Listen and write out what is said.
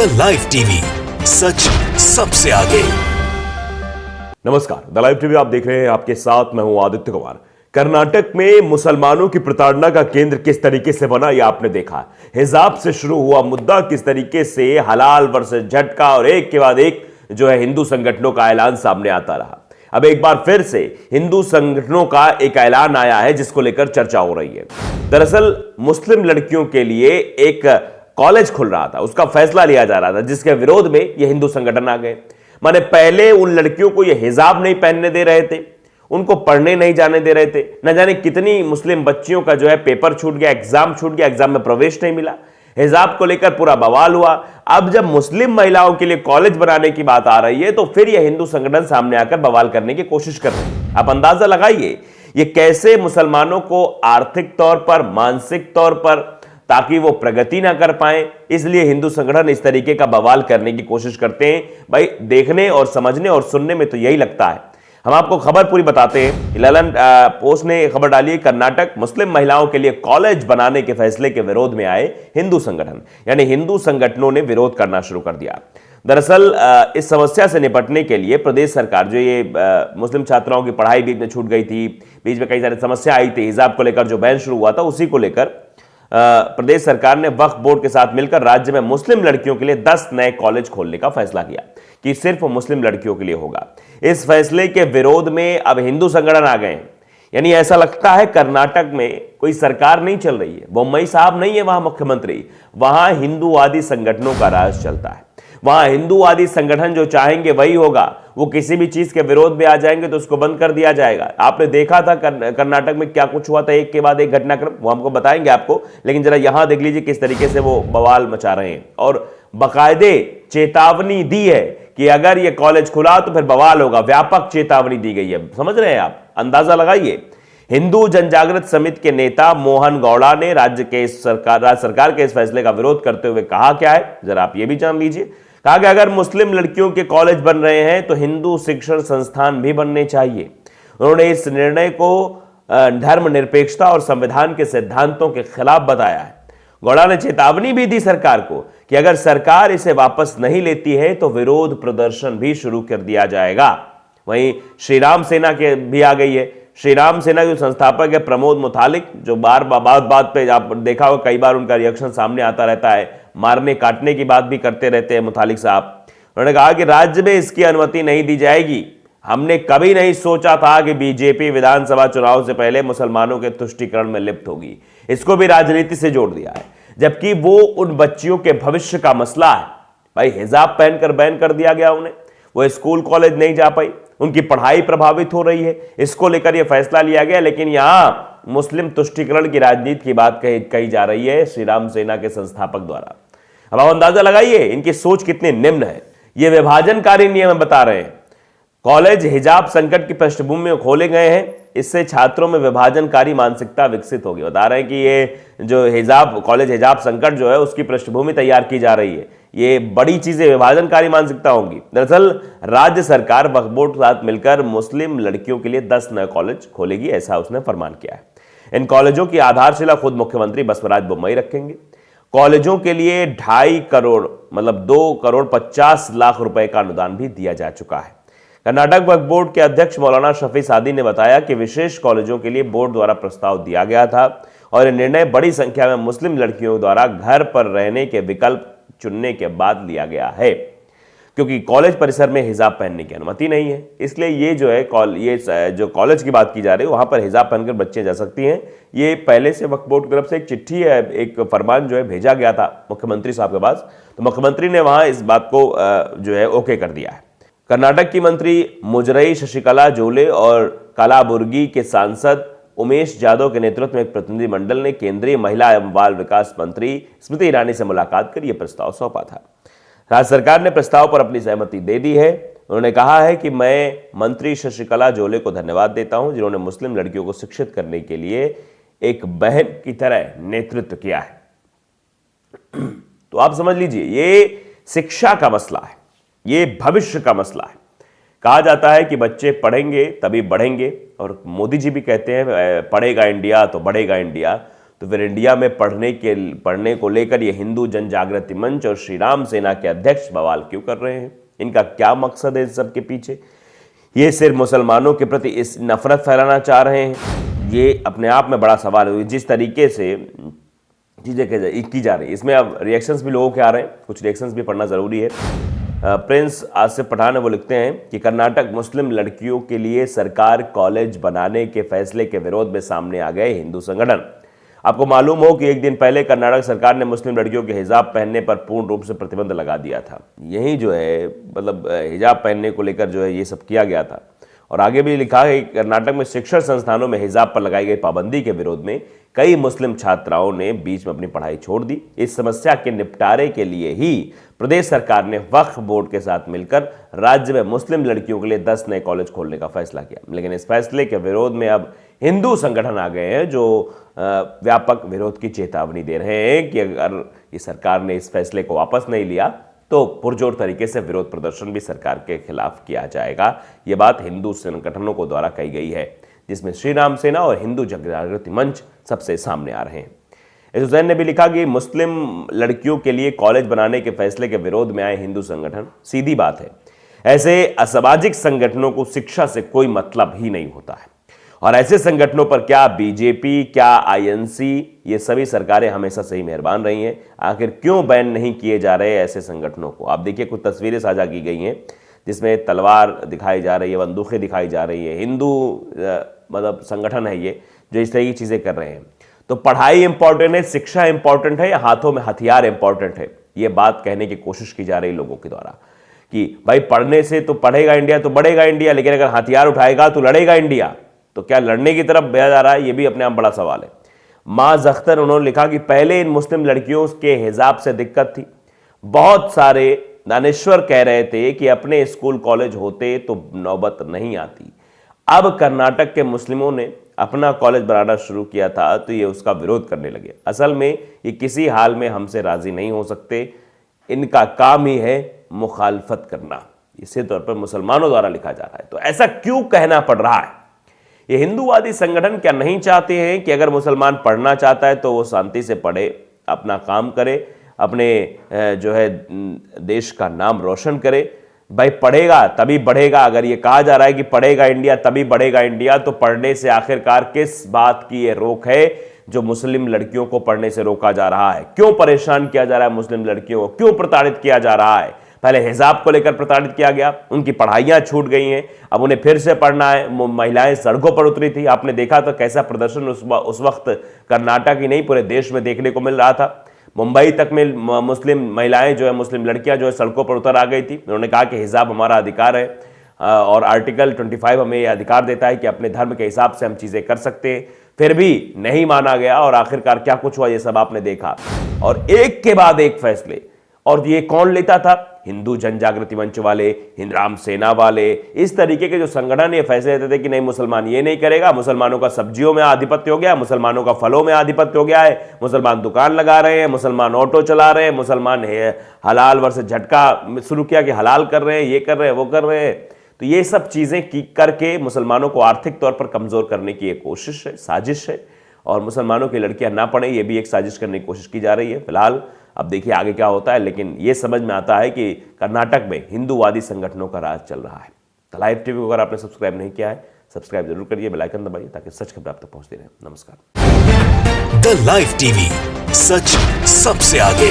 The live TV, सच सबसे आगे। नमस्कार, द लाइव टीवी आप देख रहे हैं, आपके साथ मैं हूं आदित्य कुमार। कर्नाटक में मुसलमानों की प्रताड़ना का केंद्र किस तरीके से बना, यह आपने देखा। हिजाब से शुरू हुआ मुद्दा किस तरीके से हलाल वर्सेस झटका और एक के बाद एक जो है हिंदू संगठनों का ऐलान सामने आता रहा। अब एक बार फिर से हिंदू संगठनों का एक ऐलान आया है जिसको लेकर चर्चा हो रही है। दरअसल मुस्लिम लड़कियों के लिए एक कॉलेज खुल रहा था, उसका फैसला लिया जा रहा था, जिसके विरोध में ये हिंदू संगठन आ गए। माने पहले उन लड़कियों को ये हिजाब नहीं पहनने दे रहे थे, उनको पढ़ने नहीं जाने दे रहे थे। न जाने कितनी मुस्लिम बच्चियों का जो है पेपर छूट गया, एग्जाम छूट गया, एग्जाम में प्रवेश नहीं मिला। हिजाब को लेकर पूरा बवाल हुआ। अब जब मुस्लिम महिलाओं के लिए कॉलेज बनाने की बात आ रही है तो फिर यह हिंदू संगठन सामने आकर बवाल करने की कोशिश कर रहे हैं। आप अंदाजा लगाइए ये कैसे मुसलमानों को आर्थिक तौर पर, मानसिक तौर पर, ताकि वो प्रगति ना कर पाए, इसलिए हिंदू संगठन इस तरीके का बवाल करने की कोशिश करते हैं। भाई देखने और समझने और सुनने में तो यही लगता है। हम आपको खबर पूरी बताते हैं। ललन पोस्ट ने खबर डाली है, कर्नाटक मुस्लिम महिलाओं के लिए कॉलेज बनाने के फैसले के विरोध में आए हिंदू संगठन, यानी हिंदू संगठनों ने विरोध करना शुरू कर दिया। दरअसल इस समस्या से निपटने के लिए प्रदेश सरकार, जो ये मुस्लिम छात्राओं की पढ़ाई बीच में छूट गई थी, बीच में कई सारी समस्या आई थी, हिजाब को लेकर जो बैन शुरू हुआ था, उसी को लेकर प्रदेश सरकार ने वक्फ बोर्ड के साथ मिलकर राज्य में मुस्लिम लड़कियों के लिए 10 नए कॉलेज खोलने का फैसला किया कि सिर्फ मुस्लिम लड़कियों के लिए होगा। इस फैसले के विरोध में अब हिंदू संगठन आ गए हैं। यानी ऐसा लगता है कर्नाटक में कोई सरकार नहीं चल रही है, बोम्मई साहब नहीं है वहां मुख्यमंत्री, वहां हिंदूवादी संगठनों का राज चलता है। वहां हिंदूवादी संगठन जो चाहेंगे वही होगा। वो किसी भी चीज के विरोध में आ जाएंगे तो उसको बंद कर दिया जाएगा। आपने देखा था कर्नाटक में क्या कुछ हुआ था, एक के बाद एक घटनाक्रम, वो हमको बताएंगे आपको, लेकिन जरा यहां देख लीजिए किस तरीके से वो बवाल मचा रहे हैं और बाकायदे चेतावनी दी है कि अगर ये कॉलेज खुला तो फिर बवाल होगा। व्यापक चेतावनी दी गई है, समझ रहे हैं आप, अंदाजा लगाइए। हिंदू जनजागृत समिति के नेता मोहन गौड़ा ने राज्य सरकार के इस फैसले का विरोध करते हुए कहा क्या है, जरा आप ये भी जान लीजिए। कहा कि अगर मुस्लिम लड़कियों के कॉलेज बन रहे हैं तो हिंदू शिक्षण संस्थान भी बनने चाहिए। उन्होंने इस निर्णय को धर्मनिरपेक्षता और संविधान के सिद्धांतों के खिलाफ बताया है। गौड़ा ने चेतावनी भी दी सरकार को कि अगर सरकार इसे वापस नहीं लेती है तो विरोध प्रदर्शन भी शुरू कर दिया जाएगा। वहीं श्रीराम सेना के भी आ गई है। श्रीराम सेना के संस्थापक है प्रमोद मुतालिक, जो बात पे आप देखा होगा, कई बार उनका रिएक्शन सामने आता रहता है, मारने काटने की बात भी करते रहते हैं मुतालिक साहब। उन्होंने कहा कि राज्य में इसकी अनुमति नहीं दी जाएगी। हमने कभी नहीं सोचा था कि बीजेपी विधानसभा चुनाव से पहले मुसलमानों के तुष्टीकरण में लिप्त होगी। इसको भी राजनीति से जोड़ दिया है, जबकि वो उन बच्चियों के भविष्य का मसला है। भाई हिजाब पहनकर बैन कर दिया गया उन्हें, वो स्कूल कॉलेज नहीं जा पाई, उनकी पढ़ाई प्रभावित हो रही है, इसको लेकर यह फैसला लिया गया। लेकिन यहां मुस्लिम तुष्टीकरण की राजनीति की बात कही जा रही है श्रीराम सेना के संस्थापक द्वारा। अब आप अंदाजा लगाइए इनकी सोच कितनी निम्न है। ये विभाजनकारी नियम बता रहे हैं। कॉलेज हिजाब संकट की पृष्ठभूमि में खोले गए हैं, इससे छात्रों में विभाजनकारी मानसिकता विकसित होगी। बता रहे हैं कि ये जो कॉलेज हिजाब संकट जो है उसकी पृष्ठभूमि तैयार की जा रही है। ये बड़ी चीजें विभाजनकारी मानसिकता होंगी। दरअसल राज्य सरकार वक्फ बोर्ड के साथ मिलकर मुस्लिम लड़कियों के लिए 10 नए कॉलेज खोलेगी, ऐसा उसने फरमान किया है। इन कॉलेजों की आधारशिला खुद मुख्यमंत्री बसवराज बोम्मई रखेंगे। कॉलेजों के लिए 2.5 करोड़ मतलब 2 करोड़ 50 लाख रुपए का अनुदान भी दिया जा चुका है। कर्नाटक वक्फ बोर्ड के अध्यक्ष मौलाना शफी सादी ने बताया कि विशेष कॉलेजों के लिए बोर्ड द्वारा प्रस्ताव दिया गया था और यह निर्णय बड़ी संख्या में मुस्लिम लड़कियों द्वारा घर पर रहने के विकल्प चुनने के बाद लिया गया है, क्योंकि कॉलेज परिसर में हिजाब पहनने की अनुमति नहीं है। इसलिए ये जो कॉलेज की बात की जा रही है वहां पर हिजाब पहनकर बच्चे जा सकती हैं। ये पहले से वक्फ बोर्ड की तरफ से एक चिट्ठी है, एक फरमान जो है भेजा गया था मुख्यमंत्री साहब के पास, तो मुख्यमंत्री ने वहां इस बात को जो है ओके कर दिया है। कर्नाटक की मंत्री मुजरई शशिकला जोले और कलाबुर्गी के सांसद उमेश जादव के नेतृत्व में एक प्रतिनिधिमंडल ने केंद्रीय महिला एवं बाल विकास मंत्री स्मृति ईरानी से मुलाकात कर यह प्रस्ताव सौंपा था। राज्य सरकार ने प्रस्ताव पर अपनी सहमति दे दी है। उन्होंने कहा है कि मैं मंत्री शशिकला जोले को धन्यवाद देता हूं, जिन्होंने मुस्लिम लड़कियों को शिक्षित करने के लिए एक बहन की तरह नेतृत्व किया है। तो आप समझ लीजिए ये शिक्षा का मसला है, ये भविष्य का मसला है। कहा जाता है कि बच्चे पढ़ेंगे तभी बढ़ेंगे, और मोदी जी भी कहते हैं पढ़ेगा इंडिया तो बढ़ेगा इंडिया। तो फिर इंडिया में पढ़ने को लेकर ये हिंदू जन जागृति मंच और श्री राम सेना के अध्यक्ष बवाल क्यों कर रहे हैं? इनका क्या मकसद है इस सब के पीछे? ये सिर्फ मुसलमानों के प्रति इस नफरत फैलाना चाह रहे हैं? ये अपने आप में बड़ा सवाल है। जिस तरीके से चीज़ें की जा रही है, इसमें अब रिएक्शंस भी लोगों के आ रहे हैं, कुछ रिएक्शंस भी पढ़ना ज़रूरी है। प्रिंस आसिफ पठान है, वो लिखते हैं कि कर्नाटक मुस्लिम लड़कियों के लिए सरकार कॉलेज बनाने के फैसले के विरोध में सामने आ गए हिंदू संगठन। आपको मालूम हो कि एक दिन पहले कर्नाटक सरकार ने मुस्लिम लड़कियों के हिजाब पहनने पर पूर्ण रूप से प्रतिबंध लगा दिया था। यही जो है मतलब हिजाब पहनने को लेकर जो है ये सब किया गया था। और आगे भी लिखा है कि कर्नाटक में शिक्षण संस्थानों में हिजाब पर लगाई गई पाबंदी के विरोध में कई मुस्लिम छात्राओं ने बीच में अपनी पढ़ाई छोड़ दी। इस समस्या के निपटारे के लिए ही प्रदेश सरकार ने वक्फ बोर्ड के साथ मिलकर राज्य में मुस्लिम लड़कियों के लिए 10 नए कॉलेज खोलने का फैसला किया। लेकिन इस फैसले के विरोध में अब हिंदू संगठन आ गए हैं जो व्यापक विरोध की चेतावनी दे रहे हैं कि अगर ये सरकार ने इस फैसले को वापस नहीं लिया तो पुरजोर तरीके से विरोध प्रदर्शन भी सरकार के खिलाफ किया जाएगा। ये बात हिंदू संगठनों को द्वारा कही गई है, जिसमें श्री राम सेना और हिंदू जागृति मंच सबसे सामने आ रहे हैं। इस हुसैन ने भी लिखा कि मुस्लिम लड़कियों के लिए कॉलेज बनाने के फैसले के विरोध में आए हिंदू संगठन। सीधी बात है, ऐसे असामाजिक संगठनों को शिक्षा से कोई मतलब ही नहीं होता है। और ऐसे संगठनों पर क्या बीजेपी, क्या आईएनसी, ये सभी सरकारें हमेशा से ही मेहरबान रही हैं। आखिर क्यों बैन नहीं किए जा रहे ऐसे संगठनों को? आप देखिए, कुछ तस्वीरें साझा की गई हैं जिसमें तलवार दिखाई जा रही है, बंदूकें दिखाई जा रही है। हिंदू मतलब संगठन है ये जो इस तरह की चीज़ें कर रहे हैं। तो पढ़ाई इंपॉर्टेंट है, शिक्षा इंपॉर्टेंट है या हाथों में हथियार इंपॉर्टेंट है? ये बात कहने की कोशिश की जा रही लोगों के द्वारा कि भाई पढ़ने से तो पढ़ेगा इंडिया, तो बढ़ेगा इंडिया, लेकिन अगर हथियार उठाएगा तो लड़ेगा इंडिया। तो क्या लड़ने की तरफ भेजा जा रहा है? ये भी अपने आप बड़ा सवाल है। माज अख्तर, उन्होंने लिखा कि पहले इन मुस्लिम लड़कियों के हिजाब से दिक्कत थी। बहुत सारे दानेश्वर कह रहे थे कि अपने स्कूल कॉलेज होते तो नौबत नहीं आती। अब कर्नाटक के मुस्लिमों ने अपना कॉलेज बनाना शुरू किया था तो ये उसका विरोध करने लगे। असल में ये किसी हाल में हमसे राजी नहीं हो सकते, इनका काम ही है मुखालफत करना। इसी तौर पर मुसलमानों द्वारा लिखा जा रहा है। तो ऐसा क्यों कहना पड़ रहा है? ये हिंदूवादी संगठन क्या नहीं चाहते हैं कि अगर मुसलमान पढ़ना चाहता है तो वो शांति से पढ़े, अपना काम करे, अपने जो है देश का नाम रोशन करे? भाई पढ़ेगा तभी बढ़ेगा। अगर ये कहा जा रहा है कि पढ़ेगा इंडिया तभी बढ़ेगा इंडिया, तो पढ़ने से आखिरकार किस बात की ये रोक है जो मुस्लिम लड़कियों को पढ़ने से रोका जा रहा है? क्यों परेशान किया जा रहा है मुस्लिम लड़कियों को? क्यों प्रताड़ित किया जा रहा है? पहले हिजाब को लेकर प्रताड़ित किया गया, उनकी पढ़ाइयां छूट गई हैं, अब उन्हें फिर से पढ़ना है। महिलाएं सड़कों पर उतरी थी, आपने देखा तो कैसा प्रदर्शन उस वक्त कर्नाटक ही नहीं पूरे देश में देखने को मिल रहा था। मुंबई तक में मुस्लिम महिलाएं जो है, मुस्लिम लड़कियां जो है सड़कों पर उतर आ गई थी। उन्होंने कहा कि हिजाब हमारा अधिकार है और आर्टिकल 25 हमें यह अधिकार देता है कि अपने धर्म के हिसाब से हम चीजें कर सकते हैं। फिर भी नहीं माना गया और आखिरकार क्या कुछ हुआ ये सब आपने देखा। और एक के बाद एक फैसले, और ये कौन लेता था? हिंदू जन जागृति मंच वाले, हिंद राम सेना वाले, इस तरीके के जो संगठन ये फैसले लेते थे कि नहीं मुसलमान ये नहीं करेगा, मुसलमानों का सब्जियों में आधिपत्य हो गया, मुसलमानों का फलों में आधिपत्य हो गया है, मुसलमान दुकान लगा रहे हैं, मुसलमान ऑटो चला रहे हैं, मुसलमान हलाल वर्ष झटका शुरू किया कि हलाल कर रहे हैं, ये कर रहे हैं, वो कर रहे हैं। तो ये सब चीजें करके मुसलमानों को आर्थिक तौर पर कमजोर करने की एक कोशिश है, साजिश है। और मुसलमानों की लड़कियां ना पढ़े, ये भी एक साजिश करने की कोशिश की जा रही है। फिलहाल अब देखिए आगे क्या होता है, लेकिन ये समझ में आता है कि कर्नाटक में हिंदूवादी संगठनों का राज चल रहा है। द लाइव टीवी को अगर आपने सब्सक्राइब नहीं किया है, सब्सक्राइब जरूर करिए, बेल आइकन दबाइए ताकि सच खबर आप तक पहुंचती रहे। नमस्कार। द लाइव टीवी, सच सबसे आगे।